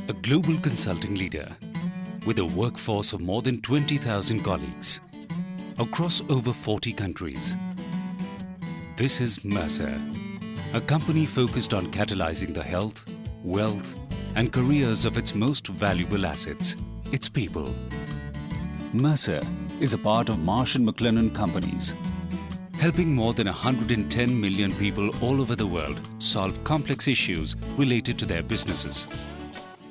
a global consulting leader with a workforce of more than 20,000 colleagues across over 40 countries. This is Mercer, a company focused on catalyzing the health, wealth, and careers of its most valuable assets, its people. Mercer is a part of Marsh & McLennan Companies, helping more than 110 million people all over the world solve complex issues related to their businesses.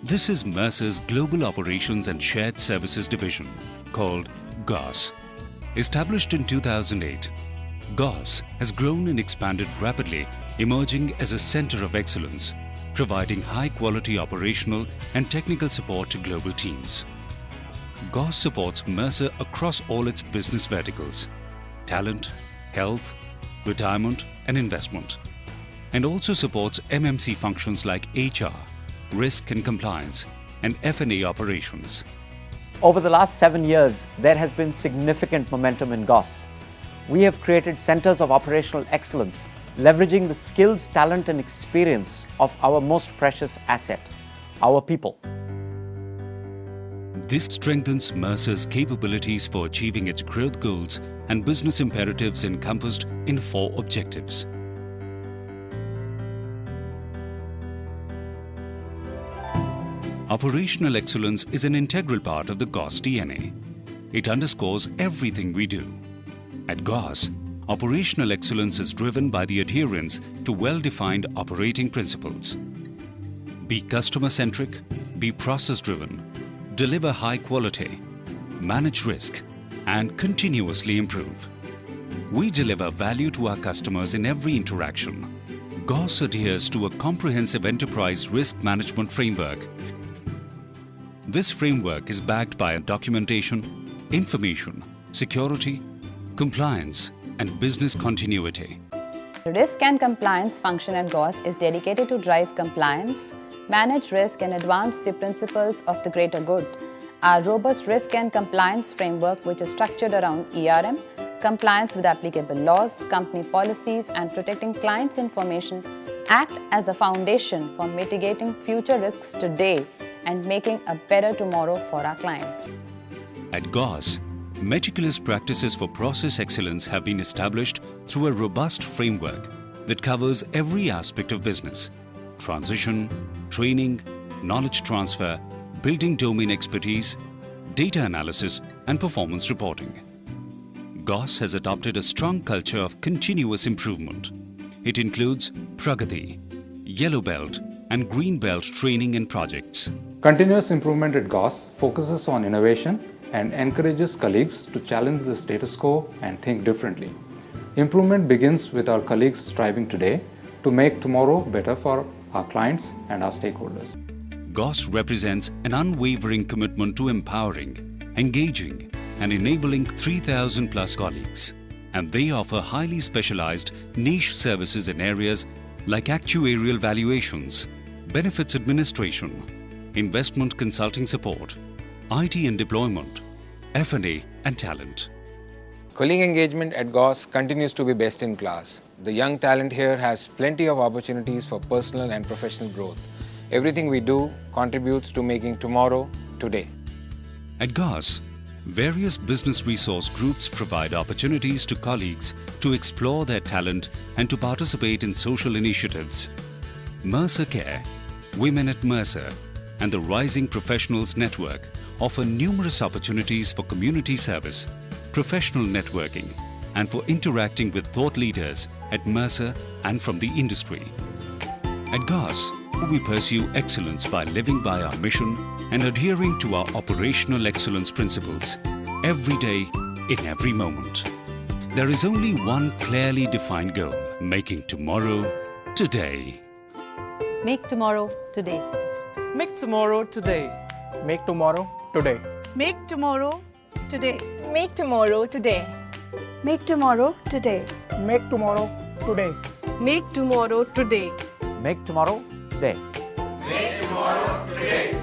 This is Mercer's Global Operations and Shared Services Division, called GOS. Established in 2008, GOS has grown and expanded rapidly, emerging as a center of excellence, providing high-quality operational and technical support to global teams. GOS supports Mercer across all its business verticals: talent, health, retirement, and investment, and also supports MMC functions like HR, risk and compliance, and F&A operations. Over the last 7 years, there has been significant momentum in GOS. We have created centers of operational excellence, leveraging the skills, talent, and experience of our most precious asset, our people. This strengthens Mercer's capabilities for achieving its growth goals and business imperatives encompassed in 4 objectives. Operational excellence is an integral part of the GOS DNA. It underscores everything we do. At GOS, operational excellence is driven by the adherence to well-defined operating principles. Be customer-centric, be process-driven, deliver high quality, manage risk, and continuously improve. We deliver value to our customers in every interaction. GOS adheres to a comprehensive enterprise risk management framework. This framework is backed by documentation, information, security, compliance, and business continuity. The risk and compliance function at GOS is dedicated to drive compliance, manage risk, and advance the principles of the greater good. Our robust risk and compliance framework, which is structured around ERM, compliance with applicable laws, company policies, and protecting clients' information, act as a foundation for mitigating future risks today and making a better tomorrow for our clients. At GOS, meticulous practices for process excellence have been established through a robust framework that covers every aspect of business: transition, training, knowledge transfer, building domain expertise, data analysis, and performance reporting. GOS has adopted a strong culture of continuous improvement. It includes Pragati, Yellow Belt, and Green Belt training and projects. Continuous improvement at GOS focuses on innovation and encourages colleagues to challenge the status quo and think differently. Improvement begins with our colleagues striving today to make tomorrow better for our clients and our stakeholders. GOS represents an unwavering commitment to empowering, engaging, and enabling 3,000 plus colleagues. And they offer highly specialized niche services in areas like actuarial valuations, benefits administration, investment consulting support, IT and deployment, F&A, and talent. Colleague engagement at GOS continues to be best in class. The young talent here has plenty of opportunities for personal and professional growth. Everything we do contributes to making tomorrow today. At GOS, various business resource groups provide opportunities to colleagues to explore their talent and to participate in social initiatives. Mercer Care, Women at Mercer, and the Rising Professionals Network offer numerous opportunities for community service, professional networking, and for interacting with thought leaders at Mercer and from the industry. At GOS, we pursue excellence by living by our mission and adhering to our operational excellence principles every day, in every moment. There is only one clearly defined goal: making tomorrow today. Make tomorrow today. Make tomorrow today. Make tomorrow today. Make tomorrow today. Make tomorrow today. Make tomorrow today. Make tomorrow today. Make tomorrow today. Make tomorrow today. Make tomorrow today.